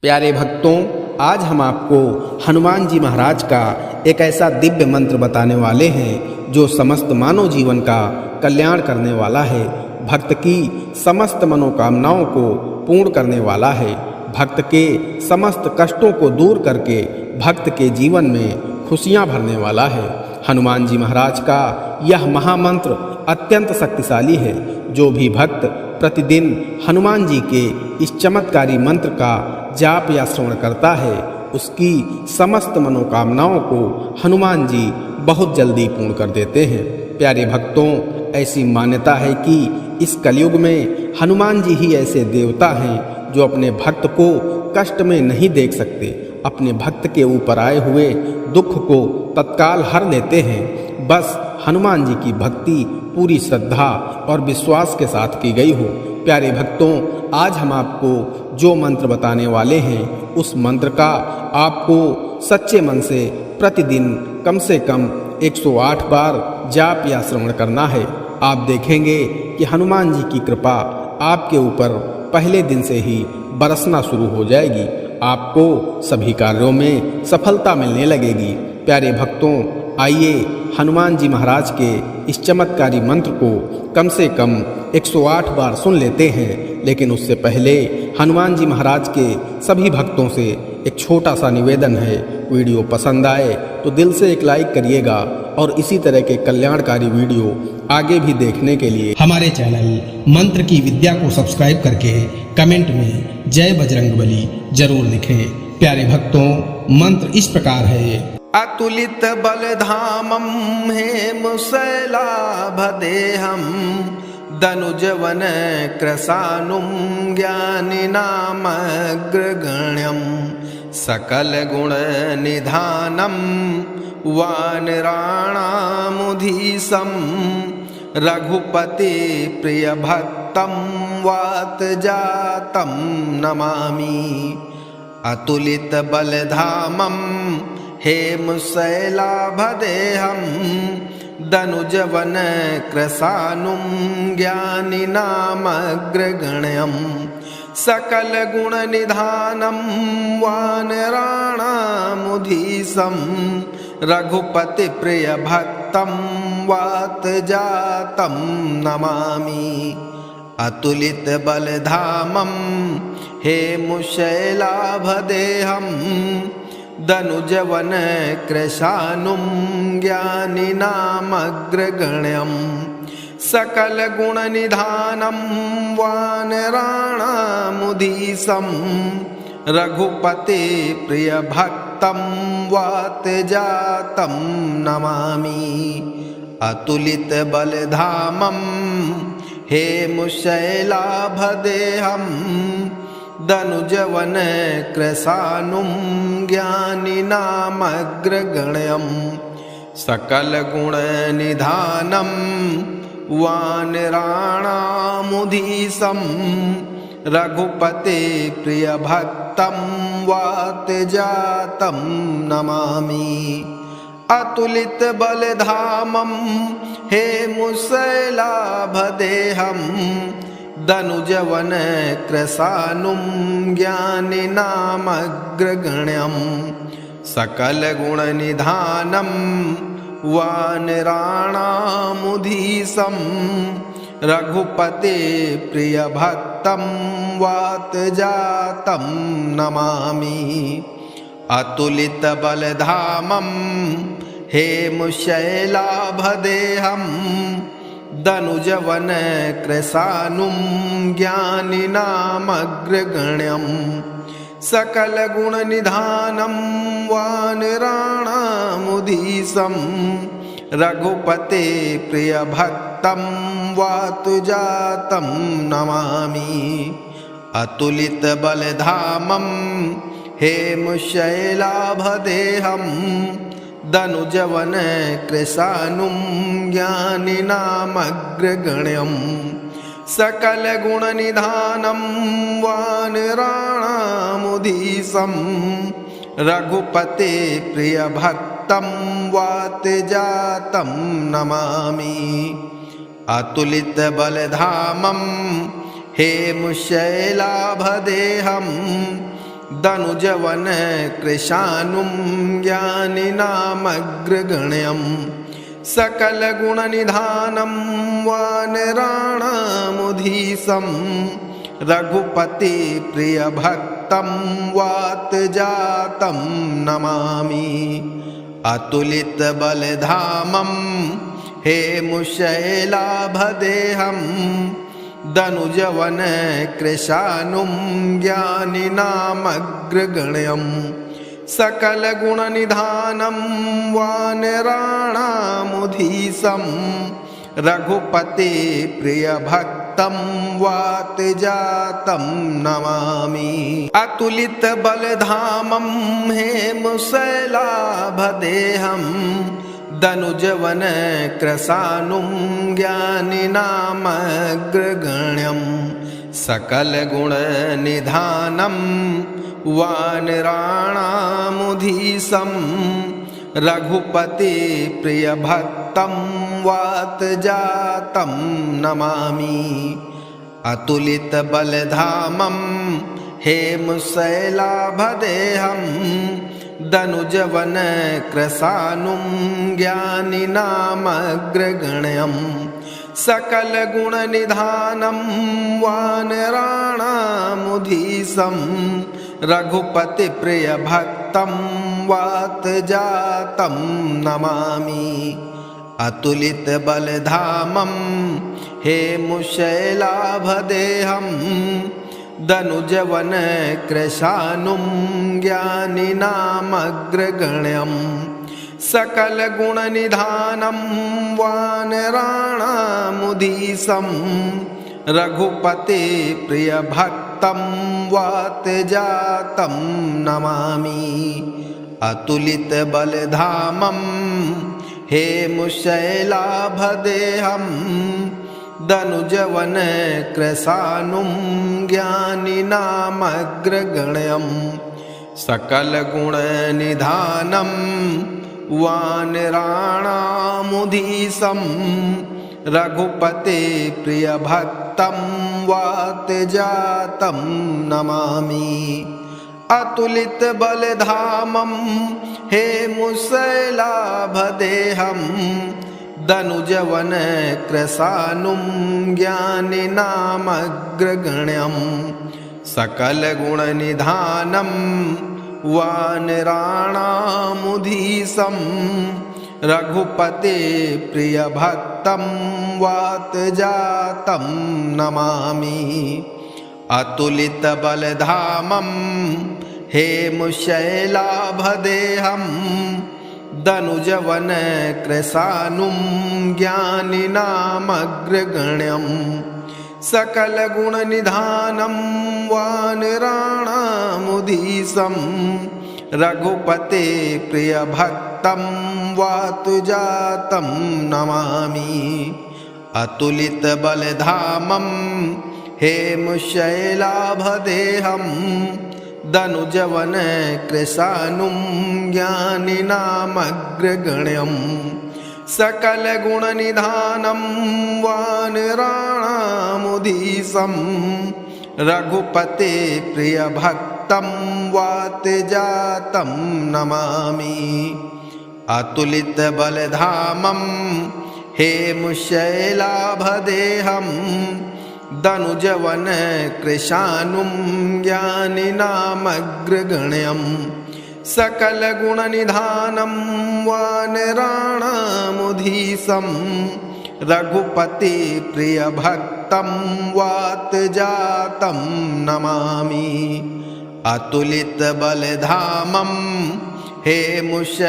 प्यारे भक्तों, आज हम आपको हनुमान जी महाराज का एक ऐसा दिव्य मंत्र बताने वाले हैं जो समस्त मानव जीवन का कल्याण करने वाला है, भक्त की समस्त मनोकामनाओं को पूर्ण करने वाला है, भक्त के समस्त कष्टों को दूर करके भक्त के जीवन में खुशियां भरने वाला है। हनुमान जी महाराज का यह महामंत्र अत्यंत शक्तिशाली है। जो भी भक्त प्रतिदिन हनुमान जी के इस चमत्कारी मंत्र का जाप या श्रवण करता है, उसकी समस्त मनोकामनाओं को हनुमान जी बहुत जल्दी पूर्ण कर देते हैं। प्यारे भक्तों, ऐसी मान्यता है कि इस कलयुग में हनुमान जी ही ऐसे देवता हैं जो अपने भक्त को कष्ट में नहीं देख सकते, अपने भक्त के ऊपर आए हुए दुख को तत्काल हर लेते हैं। बस हनुमान जी की भक्ति पूरी श्रद्धा और विश्वास के साथ की गई हो। प्यारे भक्तों, आज हम आपको जो मंत्र बताने वाले हैं, उस मंत्र का आपको सच्चे मन से प्रतिदिन कम से कम 108 बार जाप या श्रवण करना है। आप देखेंगे कि हनुमान जी की कृपा आपके ऊपर पहले दिन से ही बरसना शुरू हो जाएगी। आपको सभी कार्यों में सफलता मिलने लगेगी। प्यारे भक्तों, आइए हनुमान जी महाराज के इस चमत्कारी मंत्र को कम से कम 108 बार सुन लेते हैं। लेकिन उससे पहले हनुमान जी महाराज के सभी भक्तों से एक छोटा सा निवेदन है, वीडियो पसंद आए तो दिल से एक लाइक करिएगा और इसी तरह के कल्याणकारी वीडियो आगे भी देखने के लिए हमारे चैनल मंत्र की विद्या को सब्सक्राइब करके कमेंट में जय बजरंगबली जरूर लिखें। प्यारे भक्तों, मंत्र इस प्रकार है। अतुलित बलधामं हेमशैलाभदेहं दनुजवन कृशानुं ज्ञानिनामग्रगण्यं सकलगुणनिधानं वानराणामुधीशं रघुपतिप्रियभक्तं वातजातं नमामि। अतुलितबलधामं हेमशैलाभदेहं दनुजवन कृशानुं ज्ञानिनामग्रगण्यं सकलगुणनिधानं वानराणामुधीशं रघुपतिप्रियभक्तं वातजातं नमामि। अतुलितबलधामं हेमशैलाभदेहं दनुजवन कृशानुं ज्ञानिनामग्रगण्यं सकलगुणनिधानं वानराणामुधीशं रघुपतिप्रियभक्तं वातजातं नमामि। अतुलितबलधामं हेमशैलाभदेहं दनुजवन कृशानुं ज्ञानिनामग्रगण्यं सकलगुणनिधानं वानराणामुधीशं रघुपतिप्रियभक्तं वातजातं नमामि। अतुलितबलधामं हेमशैलाभदेहं दनुजवन कृशानुं ज्ञानिनामग्रगण्यं सकलगुणनिधानं वानराणामुधीशं रघुपतिप्रियभक्तं वातजातं नमामि। अतुलितबलधामं हेमशैलाभदेहं दनुजवन कृशानुं ज्ञानिनामग्रगण्यं सकलगुणनिधानं वानराणामुधीशं रघुपतिप्रियभक्तं वातजातं नमामि। अतुलितबलधामं हेमशैलाभदेहं दनुजवन कृशानुं ज्ञानिनामग्रगण्यं सकलगुणनिधानं वानराणामुधीशं रघुपतिप्रियभक्तं वातजातं नमामि। अतुलितबलधामं हेमशैलाभदेहं दनुजवन कृशानुं ज्ञानिनामग्रगण्यं सकलगुणनिधानं वानराणामुधीशं रघुपतिप्रियभक्तं वातजातं नमामि। अतुलितबलधामं हेमुशैलाभदेहं दनुजवन कृशानुं ज्ञानिनामग्रगण्यं सकलगुणनिधानं वानराणामुधीशं रघुपतिप्रियभक्तं वातजातं नमामि। अतुलितबलधामं हेमशैलाभदेहं दनुजवन कृशानुं ज्ञानिनामग्रगण्यं सकलगुणनिधानं वानराणामुधीशं रघुपतिप्रियभक्तं वातजातं नमामि। अतुलितबलधामं हेमशैलाभदेहं दनुजवन कृशानुं ज्ञानिनामग्रगण्यं सकलगुणनिधानं वानराणामुधीशं रघुपतिप्रियभक्तं वातजातं नमामि। अतुलितबलधामं हेमशैलाभदेहं दनुजवन कृशानुं ज्ञानिनामग्रगण्यं सकलगुणनिधानं वानराणामुधीशं रघुपतिप्रियभक्तं वातजातं नमामि। अतुलितबलधामं हेमशैलाभदेहं दनुजवन कृशानुं ज्ञानिनामग्रगण्यं सकलगुणनिधानं वानराणामुधीशं रघुपतिप्रियभक्तं वातजातं नमामि। अतुलितबलधामं हेमशैलाभदेहं दनुजवन कृशानुं ज्ञानिनामग्रगण्यं सकलगुणनिधानं वानराणामुधीशं रघुपतिप्रियभक्तं वातजातं नमामि। अतुलितबलधामं हेमशैलाभदेहं दनुजवन कृशानुं ज्ञानिनामग्रगण्यं सकलगुणनिधानं वानराणामुधीशं रघुपतिप्रियभक्तं वातजातं नमामि। अतुलितबलधामं हेमशैलाभदेहं दनुजवन कृशानुं ज्ञानिनामग्रगण्यं सकलगुणनिधानं वानराणामुधीशं रघुपतिप्रियभक्तं वातजातं नमामि। अतुलितबलधामं हेमशैलाभदेहं दनुजवन कृशानुं ज्ञानिनामग्रगण्यं सकलगुणनिधानं वानराणामुधीशं रघुपतिप्रियभक्तं वातजातं नमामि। अतुलितबलधामं हेमशैलाभदेहं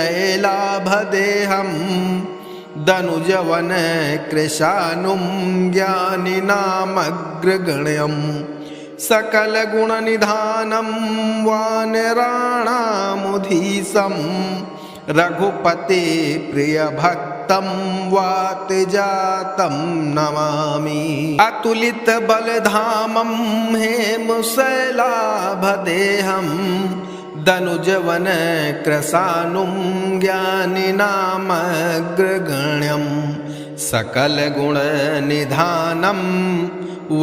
दनुजवन कृशानुं ज्ञानिनामग्रगण्यं सकलगुणनिधानं वानराणामुधीशं रघुपतिप्रियभक्तं वातजातं नमामि। अतुलितबलधामं हेमशैलाभदेहं दनुजवन कृशानुं ज्ञानिनामग्रगण्यं सकलगुणनिधानं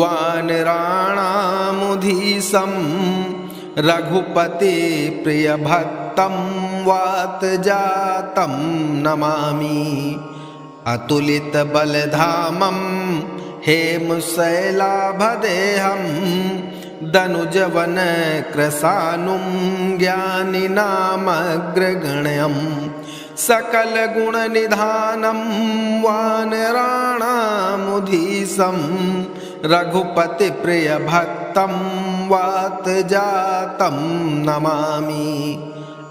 वानराणामुधीशं रघुपति प्रिय भक्तं वात जातं नमामि। अतुलित बलधामं हेमशैलाभदेहं दनुजवन कृशानुं ज्ञानिनामग्रगण्यं सकल गुण निधानं वानराणामुधीशं रघुपति प्रिय भक्तं वात जातं नमामि।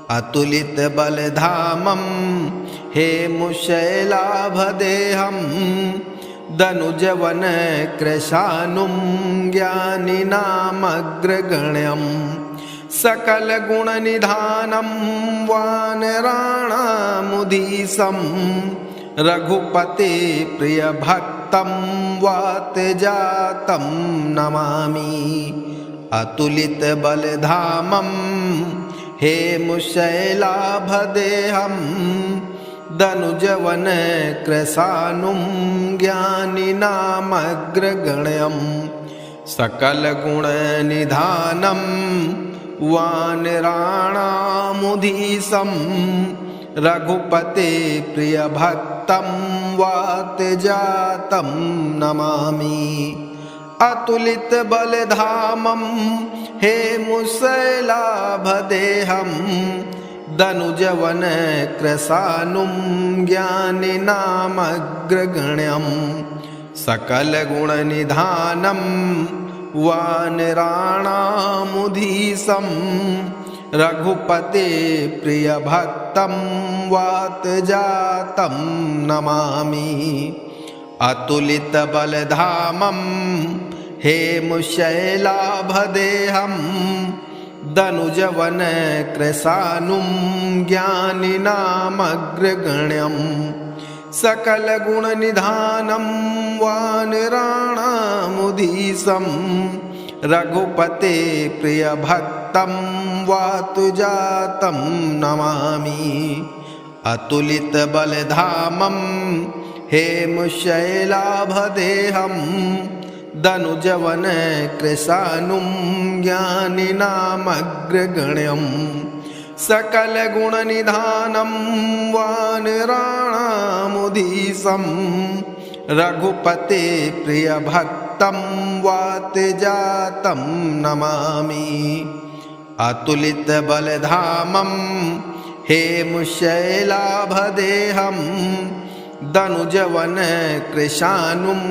अतुलित बलधामं हेमशैलाभदेहं दनुजवन कृशानुं ज्ञानिनामग्रगण्यं सकल गुण निधानं वानराणामुधीशं रघुपति प्रिय भक्तं वात जातं नमामि। अतुलित बलधामं हेमशैलाभदेहं दनुजवन कृशानुं ज्ञानिनामग्रगण्यं सकल गुण निधानं वानराणामुधीशं रघुपति प्रिय भक्तं वात जातं नमामि। अतुलित बलधामं हेमशैलाभदेहं दनुजवन कृशानुं ज्ञानिनामग्रगण्यं सकल गुण निधानं वानराणामुधीशं रघुपति प्रिय भक्तं वात जातं नमामि। अतुलित बलधामं हेमशैलाभदेहं दनुजवन कृशानुं ज्ञानिनामग्रगण्यं सकल गुण निधानं वानराणामुधीशं रघुपति प्रिय भक्तं वात जातं नमामि। अतुलित बलधामं हेमशैलाभदेहं दनुजवन कृशानुं ज्ञानिनामग्रगण्यं सकल गुण निधानं वानराणामुधीशं रघुपति प्रिय भक्तं वात जातं नमामि। अतुलित बलधामं हेमशैलाभदेहं दनुजवन कृशानुं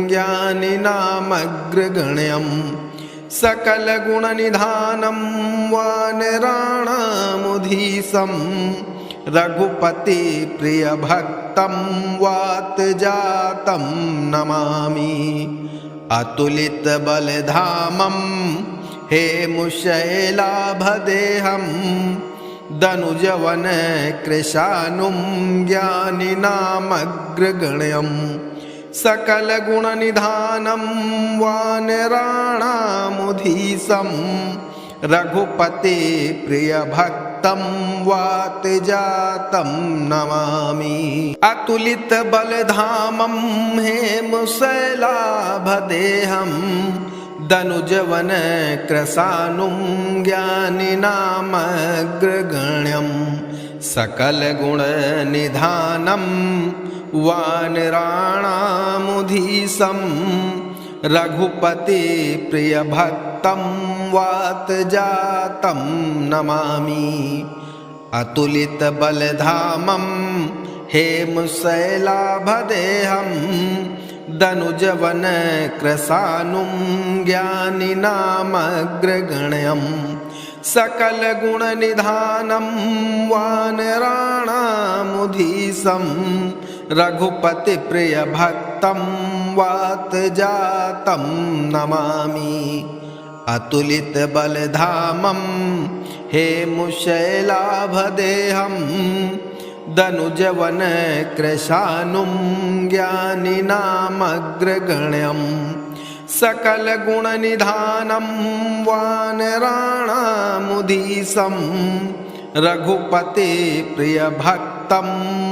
ज्ञानिनामग्रगण्यं सकल गुण निधानं वानराणामुधीशं रघुपति प्रिय भक्तं वात जातं नमामि। अतुलित बलधामं हेमशैलाभदेहं दनुजवन कृशानुं ज्ञानिनामग्रगण्यं सकल गुण निधानं वानराणामुधीशं रघुपति प्रिय भक्तं वात जातं नमामि। अतुलित बलधामं हेमशैलाभदेहं दनुजवन कृशानुं ज्ञानिनामग्रगण्यं सकल गुण निधानं वानराणामुधीशं रघुपति प्रिय भक्तं वात जातं नमामि। अतुलित बलधामं हेमशैलाभदेहं दनुजवन कृशानुं ज्ञानिनामग्रगण्यं सकल गुण निधानं वानराणामुधीशं रघुपति प्रिय भक्तं वात जातं नमामि। अतुलित बलधामं हेमशैलाभदेहं दनुजवन कृशानुं ज्ञानिनामग्रगण्यं सकल गुण निधानं वानराणामुधीशं रघुपति प्रिय भक्तं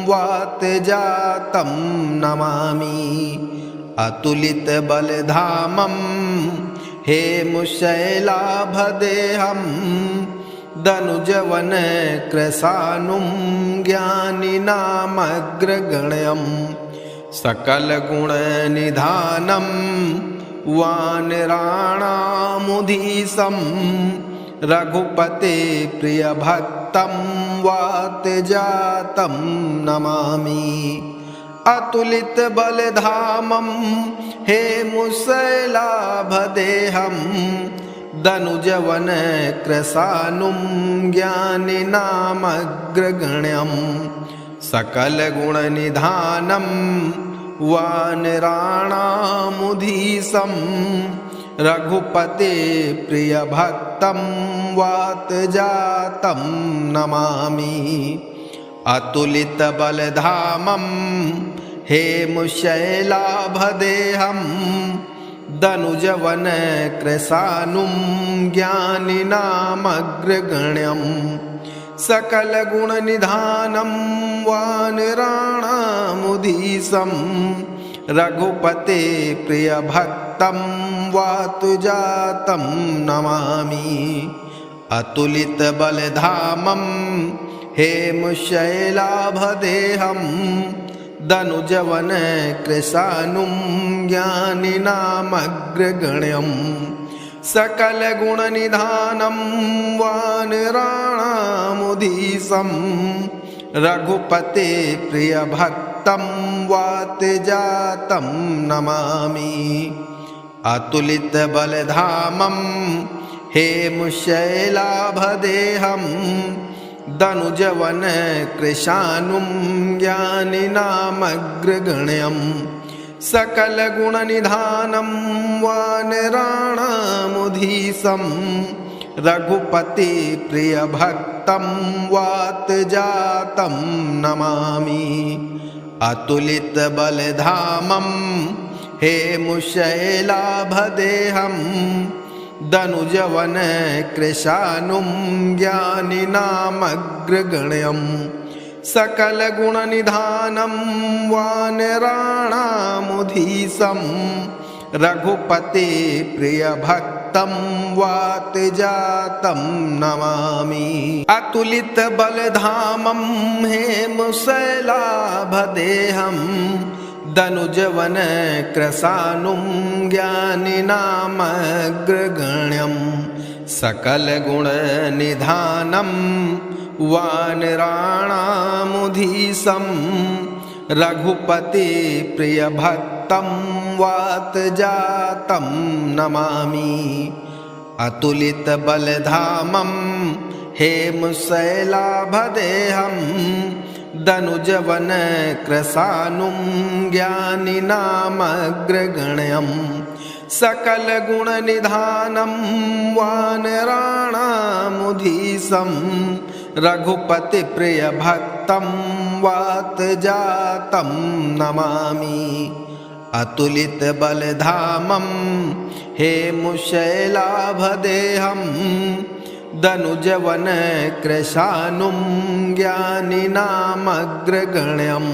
वात जातं नमामि। अतुलित बलधामं हेमुशैलाभदेहं दनुजवन कृशानुं ज्ञानिनामग्रगण्यं सकलगुणनिधानं वानराणामुधीशं रघुपते प्रियभक्तं वातजातं नमामि। अतुलितबलधामं हेमुशैलाभदेहं दनुजवन कृशानुं ज्ञानिनामग्रगण्यं सकलगुणनिधानं वानराणामुधीशं रघुपते प्रियभक्तं वातजातं नमामि। अतुलितबलधामं हेमुशैलाभदेहं दनुजवन कृशानुं ज्ञानिनामग्रगण्यं सकलगुणनिधानं वानराणामुधीशं रघुपते प्रियभक्तं वातजातं नमामि। अतुलितबलधामं हेमुशैलाभदेहं दनुजवन कृशानुं ज्ञानिनामग्रगण्यं सकलगुणनिधानं वानराणामुधीशं रघुपते प्रियभक्तं वातजातं नमामि। अतुलितबलधामं हेमुशैलाभदेहं दनुजवन कृशानुं ज्ञानिनामग्रगण्यं सकलगुणनिधानं वानराणामुधीशं रघुपते प्रियभक्तं वातजातं नमामि। अतुलितबलधामं हेमुशैलाभदेहं दनुजवन कृशानुं ज्ञानिनामग्रगण्यं सकलगुणनिधानं वानराणामुधीशं रघुपते प्रियभक्तं वातजातं नमामि। अतुलितबलधामं हेमुशैलाभदेहं दनुजवन कृशानुं ज्ञानिनामग्रगण्यं सकलगुणनिधानं वानराणामुधीशं रघुपते प्रियभक्तं वातजातं नमामि। अतुलितबलधामं हेमुशैलाभदेहं दनुजवन कृशानुं ज्ञानिनामग्रगण्यं सकलगुणनिधानं वानराणामुधीशं रघुपति प्रियभक्तं वातजातं नमामि। अतुलितबलधामं हेमुशैलाभदेहं दनुजवन कृशानुं ज्ञानिनामग्रगण्यं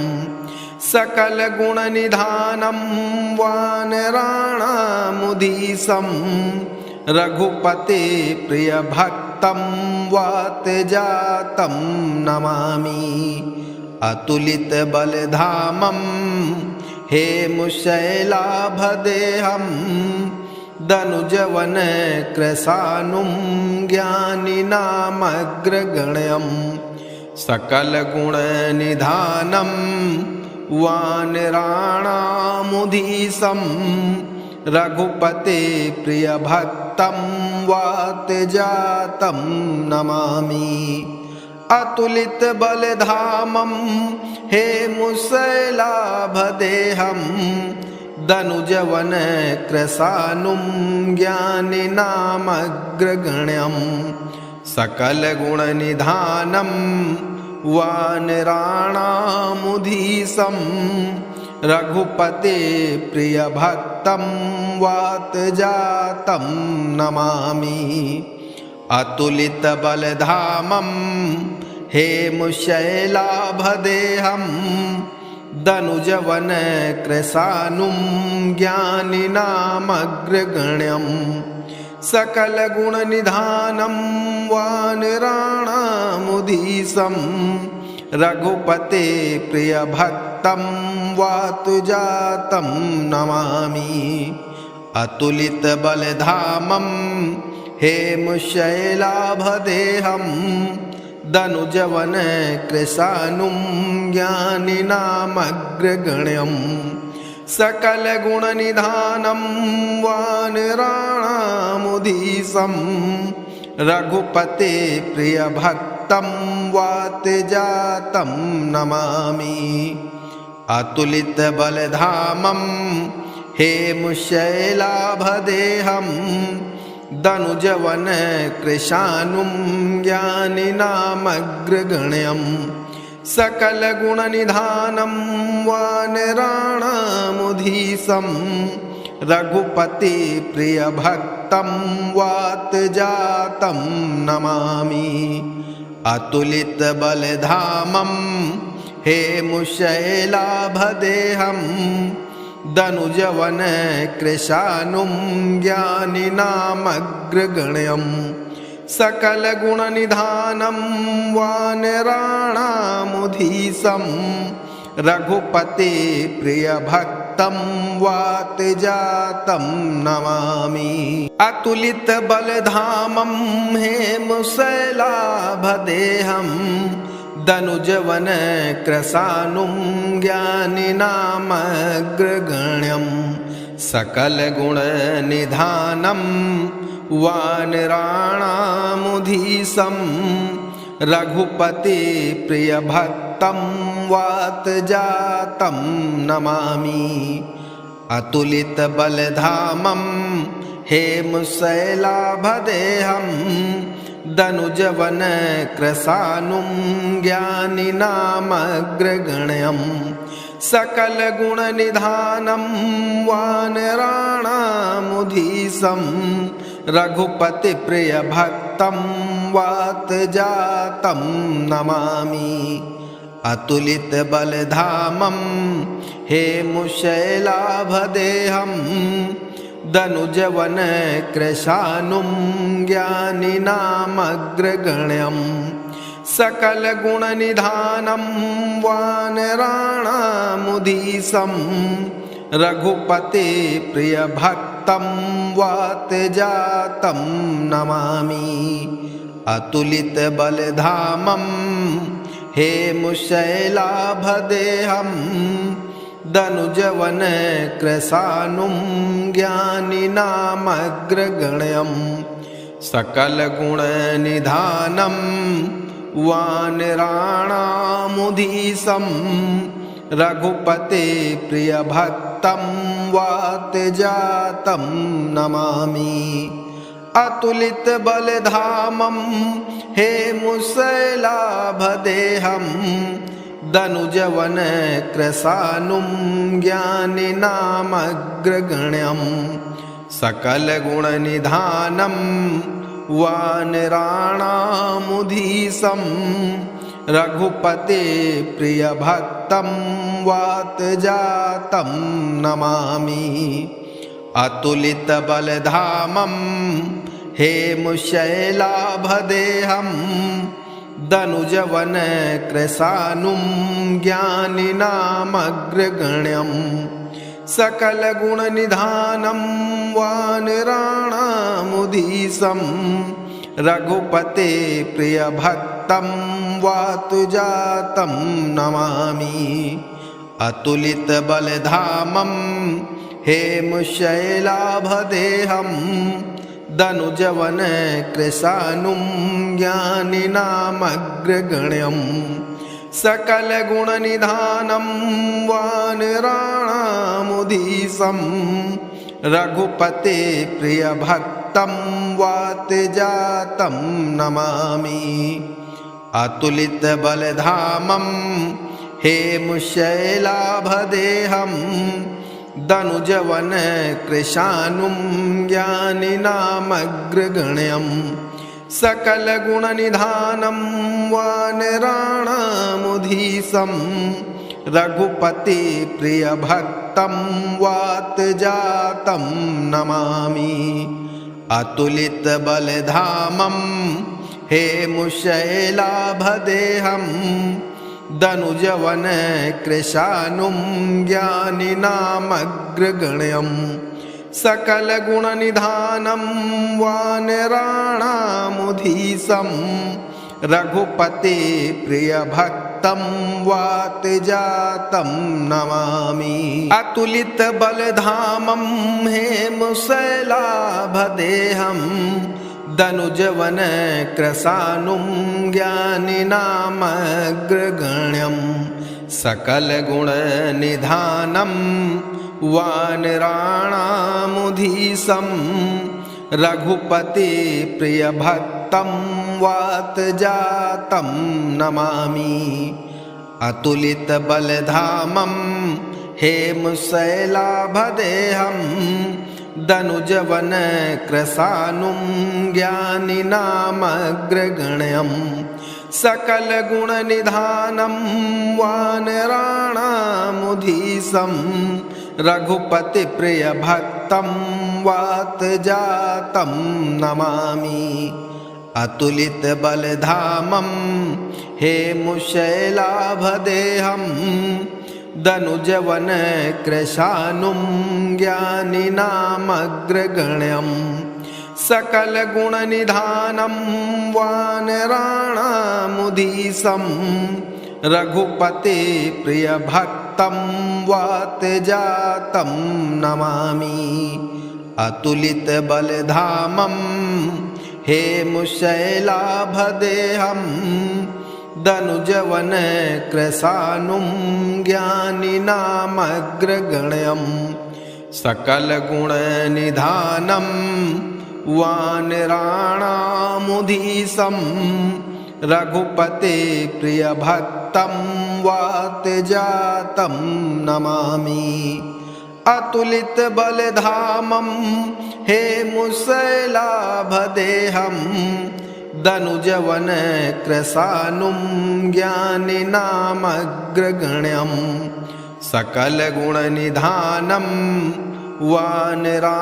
सकलगुणनिधानं वानराणामुधीशं रघुपते प्रियभक्तं वातजातं नमामि। अतुलितबलधामं हेमुशैलाभदेहं दनुजवन कृशानुं ज्ञानिनामग्रगण्यं सकलगुणनिधानं वानराणामुधीशं रघुपते प्रियभक्तं वातजातं नमामि। अतुलितबलधामं हेमुशैलाभदेहं दनुजवन कृशानुं ज्ञानिनामग्रगण्यं सकलगुणनिधानं वानराणामुधीशं रघुपते प्रियभक्तं वातजातं नमामि। अतुलितबलधामं हेमुशैलाभदेहं दनुजवन कृशानुं ज्ञानिनामग्रगण्यं सकलगुणनिधानं वानराणामुधीशं रघुपते प्रियभक्तं वातुजातं नमामि। अतुलितबलधामं हेमशैलाभदेहं दनुजवनकृशानुं ज्ञानिनामग्रगण्यं सकलगुणनिधानं वानराणामुधीशं रघुपते प्रियभक्तं वातजातं नमामि। अतुलितबलधामं हेमशैलाभदेहं दनुजवनकृशानुं ज्ञानिनामग्रगण्यं सकलगुणनिधानं वानराणामुधीशं रघुपति प्रियभक्तं वातजातं नमामि। अतुलितबलधामं हेमशैलाभदेहं दनुजवनकृशानुं ज्ञानिनामग्रगण्यं सकलगुणनिधानं वानराणामुधीशं रघुपते प्रियभक्तं वातजातं नमामि। अतुलितबलधामं हेमशैलाभदेहं दनुजवनकृशानुं ज्ञानिनामग्रगण्यं सकलगुणनिधानं वानराणामुधीशं रघुपति प्रियभक्तं वातजातं नमामि। अतुलितबलधामं हेमशैलाभदेहं दनुजवनकृशानुं ज्ञानिनामग्रगण्यं सकलगुणनिधानं वानराणामुधीशं रघुपति प्रियभक्तं वातजातं नमामि। अतुलितबलधामं हेमशैलाभदेहं दनुजवनकृशानुं ज्ञानिनामग्रगण्यं सकलगुणनिधानं वानराणामुधीशं रघुपते प्रियभक्तं वातजातं नमामि। अतुलितबलधामं हेमशैलाभदेहं दनुजवनकृशानुं ज्ञानिनामग्रगण्यं सकलगुणनिधानं वानराणामुधीशं रघुपते प्रियभक्तं वातजातं नमामि। अतुलितबलधामं हेमशैलाभदेहं दनुजवनकृशानुं ज्ञानिनामग्रगण्यं सकलगुणनिधानं वानराणामुधीशं रघुपते प्रियभक्तं वातजातं नमामि। अतुलितबलधामं हेमशैलाभदेहं दनुजवनकृशानुं ज्ञानिनामग्रगण्यं सकलगुणनिधानं वानराणामुधीशं रघुपते प्रियभक्तं वातजातं नमामि। अतुलितबलधामं हेमशैलाभदेहं दनुजवनकृशानुं ज्ञानिनामग्रगण्यं सकलगुणनिधानं वानराणामुधीशं रघुपते प्रियभक्तं वातजातं नमामि। अतुलितबलधामं हेमशैलाभदेहं दनुजवनकृशानुं ज्ञानिनामग्रगण्यं सकलगुणनिधानं वानराणामुधीशं रघुपति प्रियभक्तं वातजातं नमामि। अतुलितबलधामं हेमुशैलाभदेहं दनुजवनकृशानुं ज्ञानिनामग्रगण्यं सकलगुणनिधानं वानराणामुधीशं रघुपतिप्रियभक्तं वातजातं नमामि। अतुलितबलधामं हेमशैलाभदेहं दनुजवनकृशानुं ज्ञानिनामग्रगण्यं सकलगुणनिधानं वानराणामुधीशं रघुपतिप्रियभक्तं वातजातं नमामि। अतुलितबलधामं हेमशैलाभदेहं दनुजवनकृशानुं ज्ञानिनामग्रगण्यं सकलगुणनिधानं वानराणामुधीशं रघुपतिप्रियभक्तं वातजातं नमामि। अतुलितबलधामं हेमशैलाभदेहं दनुजवनकृशानुं ज्ञानिनामग्रगण्यं सकलगुणनिधानं वानराणामुधीशं रघुपतिप्रियभक्तं वातजातं नमामि। अतुलितबलधामं हेमशैलाभदेहं दनुजवनकृशानुं ज्ञानिनामग्रगण्यं सकलगुणनिधानं वानराणामुधीशं रघुपतिप्रियभक्तं वातजातं नमामि। अतुलितबलधामं हेमशैलाभदेहं दनुजवनकृशानुं ज्ञानिनामग्रगण्यं सकलगुणनिधानं वानराणामुधीशं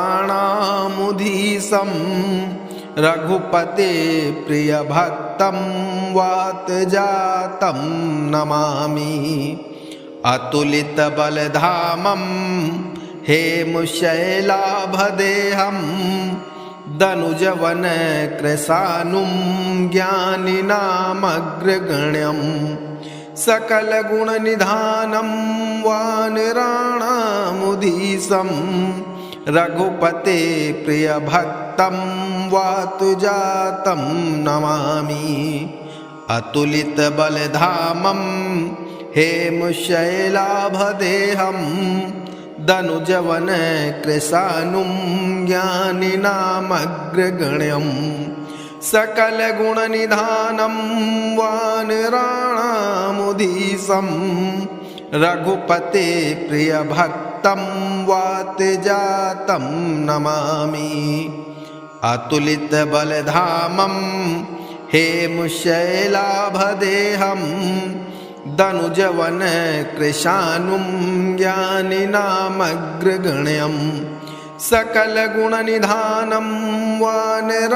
रघुपतिप्रियभक्तं वातजातं नमामि। अतुलितबलधामं हेमशैलाभदेहं दनुजवनकृशानुं ज्ञानिनामग्रगण्यं सकलगुणनिधानं वानराणामुधीशं रघुपतिप्रियभक्तं वातजातं नमामि। अतुलितबलधामं हेमशैलाभदेहं दनुजवनकृशानुं ज्ञानिनामग्रगण्यं सकलगुणनिधानं वानराणामुधीशं रघुपतिप्रियभक्तं वातजातं नमामि। अतुलितबलधामं हेमशैलाभदेहं दनुजवनकृशानुं ज्ञानिनामग्रगण्यं सकलगुणनिधानं वानराणामुधीशं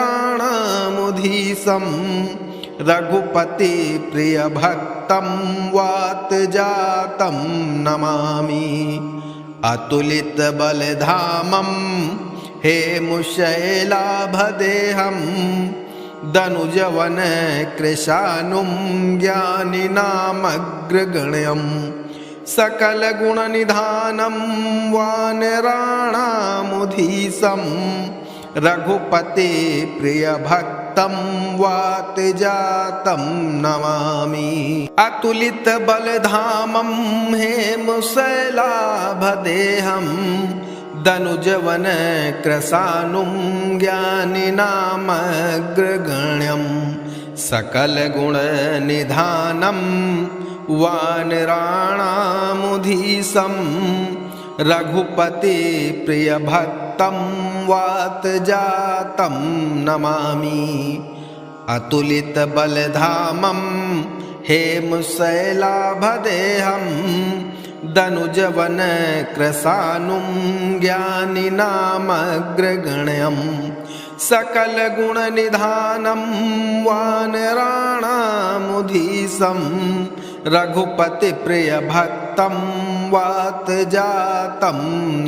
रघुपतिप्रियभक्तं वातजातं नमामि। अतुलितबलधामं हेमशैलाभदेहं दनुजवनकृशानुं ज्ञानिनामग्रगण्यं सकलगुणनिधानं वानराणामुधीशं रघुपतिप्रियभक्तं वातजातं नमामि। अतुलितबलधामं हेमशैलाभदेहं दनुजवनकृशानुं ज्ञानिनामग्रगण्यं सकलगुणनिधानं वानराणामुधीशं रघुपतिप्रियभक्तं वातजातं नमामि। अतुलितबलधामं हेमशैलाभदेहं दनुजवनकृशानुं ज्ञानिनामग्रगण्यं सकलगुणनिधानं वानराणामुधीशं रघुपतिप्रियभक्तं वातजातं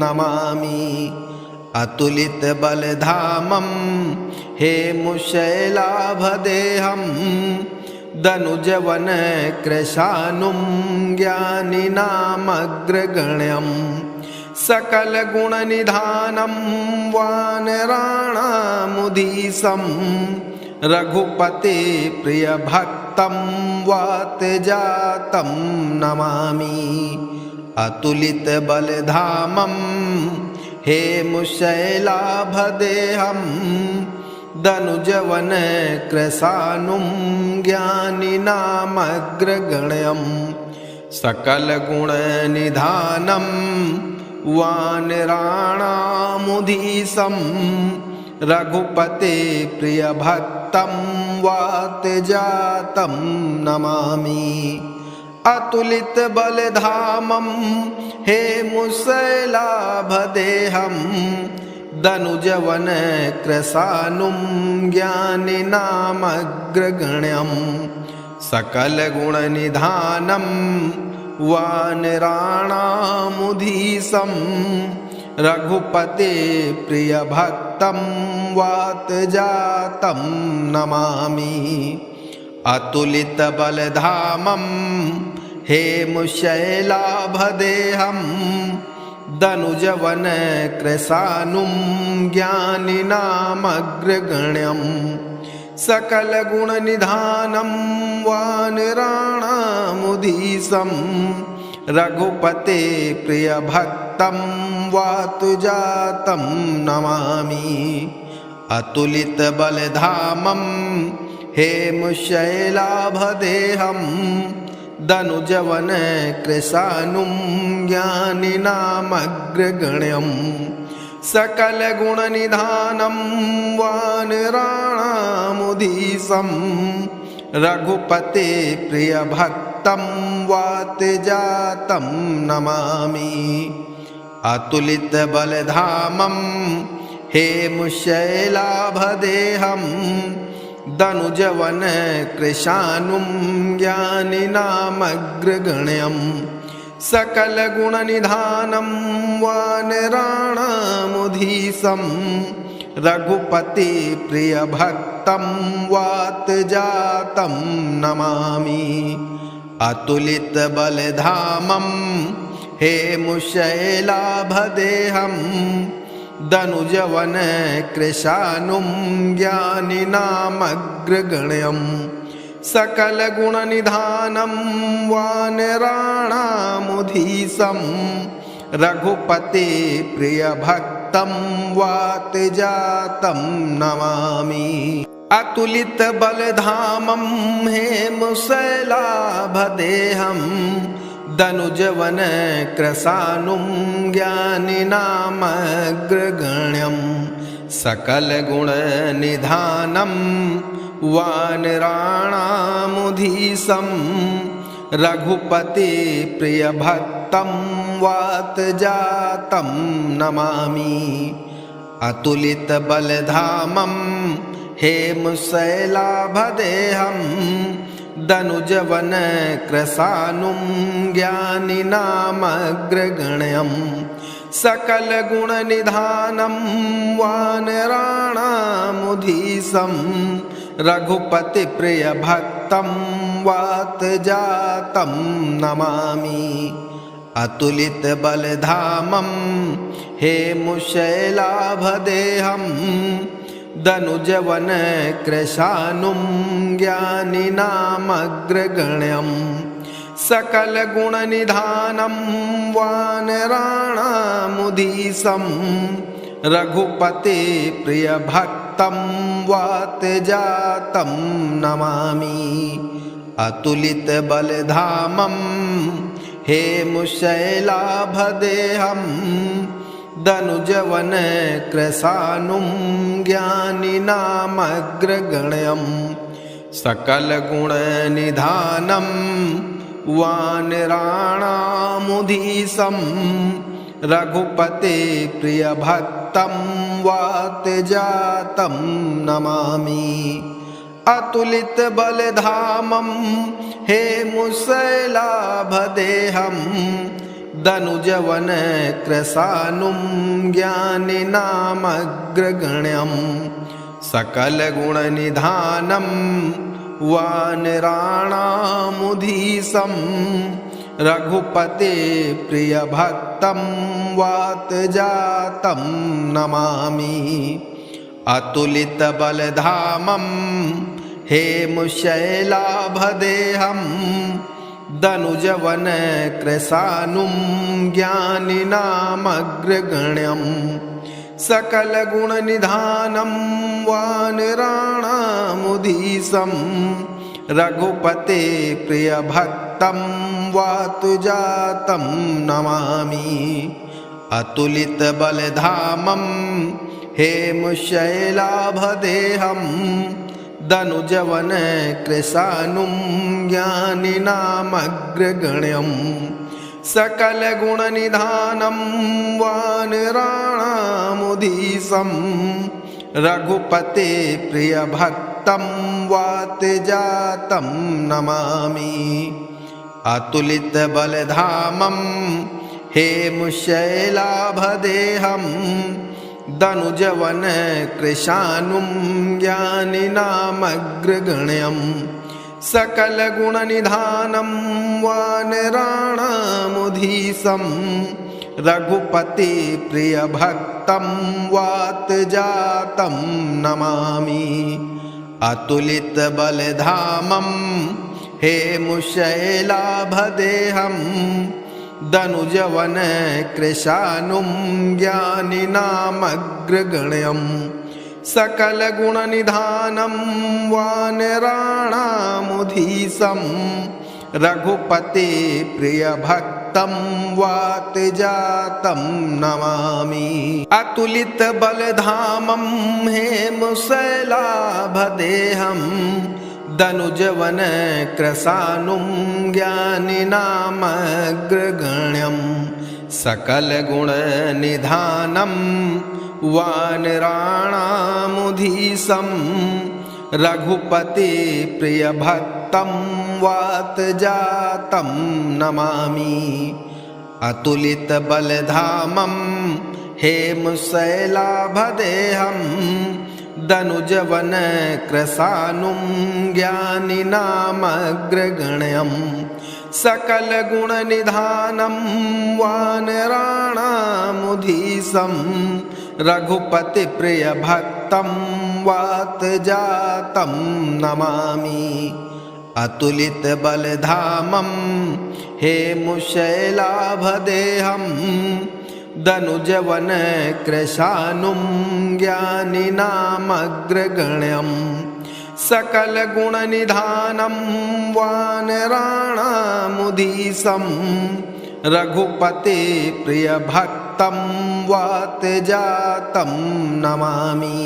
नमामि। अतुलितबलधामं हेमुशैलाभदेहं दनुजवनकृशानुं ज्ञानिनामग्रगण्यं सकलगुणनिधानं वानराणामुधीशं रघुपतिप्रियभक्तं वातजातं नमामि। अतुलितबलधामं हेमुशैलाभदेहं दनुजवनकृशानुं ज्ञानिनामग्रगण्यं सकलगुणनिधानं वानराणामुधीशं रघुपतिप्रियभक्तं वातजातं नमामि। अतुलितबलधामं हेमुशैलाभदेहं दनुजवनकृशानुं ज्ञानिनामग्रगण्यं सकलगुणनिधानं वानराणामुधीशं रघुपतिप्रियभक्तं वातजातं नमामि। अतुलितबलधामं हेमुशैलाभदेहं दनुजवनकृशानुं ज्ञानिनामग्रगण्यं सकलगुणनिधानं वानराणामुधीशं रघुपतिप्रियभक्तं वातजातं नमामि। अतुलितबलधामं हेमुशैलाभदेहं दनुजवनकृशानुं ज्ञानिनामग्रगण्यं सकलगुणनिधानं वानराणामुधीशं रघुपतिप्रियभक्तं वातजातं नमामि। अतुलितबलधामं हेमुशैलाभदेहं दनुजवनकृशानुं ज्ञानिनामग्रगण्यं सकलगुणनिधानं वानराणामुधीशं रघुपतिप्रियभक्तं वातजातं नमामि। अतुलितबलधामं हेमुशैलाभदेहं दनुजवनकृशानुं ज्ञानिनामग्रगण्यं सकलगुणनिधानं वानराणामुधीशं रघुपतिप्रियभक्तं वातजातं नमामि। अतुलितबलधामं हेमुशैलाभदेहं दनुजवनकृशानुं ज्ञानिनामग्रगण्यं सकलगुणनिधानं वानराणामुधीशं रघुपतिप्रियभक्तं वातजातं नमामि। अतुलितबलधामं हेमुशैलाभदेहं दनुजवनकृशानुं ज्ञानिनामग्रगण्यं सकलगुणनिधानं वानराणामुधीशं रघुपतिप्रियभक्तं वातजातं नमामि। अतुलितबलधामं हेमुशैलाभदेहं दनुजवनकृशानुं ज्ञानिनामग्रगण्यं सकलगुणनिधानं वानराणामुधीशं रघुपतिप्रियभक्तं वातजातं नमामि। अतुलितबलधामं हेमुशैलाभदेहं दनुजवनकृशानुं ज्ञानिनामग्रगण्यं सकलगुणनिधानं वानराणामुधीशं रघुपते प्रियभक्तं वातजातं नमामि। अतुलितबलधामं हेमुशैलाभदेहं दनुजवनकृशानुं ज्ञानिनामग्रगण्यं सकलगुणनिधानं वानराणामुधीशं रघुपते प्रियभक्तं वातजातं नमामि। अतुलितबलधामं हेमुशैलाभदेहं दनुजवनकृशानुं ज्ञानिनामग्रगण्यं सकलगुणनिधानं वानराणामुधीशं रघुपते प्रियभक्तं वातजातं नमामि। अतुलितबलधामं हेमुशैलाभदेहं दनुजवनकृशानुं ज्ञानिनामग्रगण्यं सकलगुणनिधानं वानराणामुधीशं रघुपते प्रियभक्तं वातजातं नमामि। अतुलितबलधामं हेमुशैलाभदेहं दनुजवनकृशानुं ज्ञानिनामग्रगण्यं सकलगुणनिधानं वानराणामुधीशं रघुपते प्रियभक्तं वातजातं नमामि। अतुलितबलधामं हेमुशैलाभदेहं दनुजवनकृशानुं ज्ञानिनामग्रगण्यं सकलगुणनिधानं वानराणामुधीशं रघुपते प्रियभक्तं वातजातं नमामि। अतुलितबलधामं हेमुशैलाभदेहं दनुजवनकृशानुं ज्ञानिनामग्रगण्यं सकलगुणनिधानं वानराणामुधीशं रघुपते प्रियभक्तं वातजातं नमामि। अतुलितबलधामं हेमुशैलाभदेहं दनुजवनकृशानुं ज्ञानिनामग्रगण्यं सकलगुणनिधानं वानराणामुधीशं रघुपति प्रियभक्तं वातजातं नमामि। अतुलितबलधामं हेमुशैलाभदेहं दनुजवनकृशानुं ज्ञानिनामग्रगण्यं सकलगुणनिधानं वानराणामुधीशं रघुपते प्रियभक्तं वातजातं नमामि।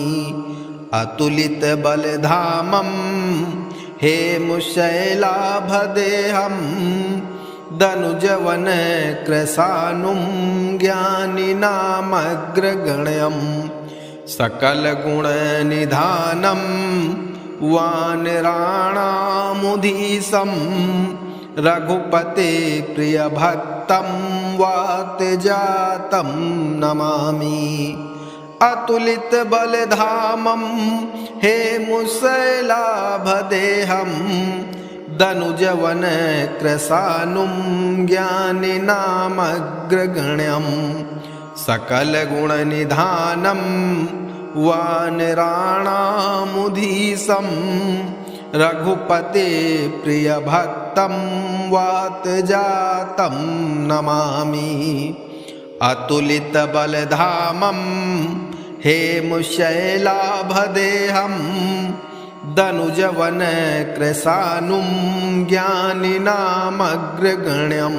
अतुलितबलधामं हेमुशैलाभदेहं दनुजवनकृशानुं ज्ञानिनामग्रगण्यं सकलगुणनिधानं वानराणामुधीशं रघुपते प्रियभक्तं वातजातं नमामि। अतुलितबलधामं हेमुशैलाभदेहं दनुजवनकृशानुं ज्ञानिनामग्रगण्यं सकलगुणनिधानं वानराणामुधीशं रघुपते प्रियभक्तं वातजातं नमामि। अतुलितबलधामं हेमुशैलाभदेहं दनुजवनकृशानुं ज्ञानिनामग्रगण्यं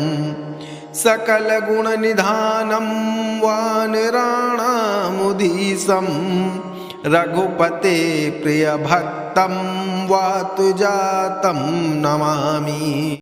सकलगुणनिधानं वानराणामुधीशं रघुपते प्रियभक्तं वातजातं नमामि।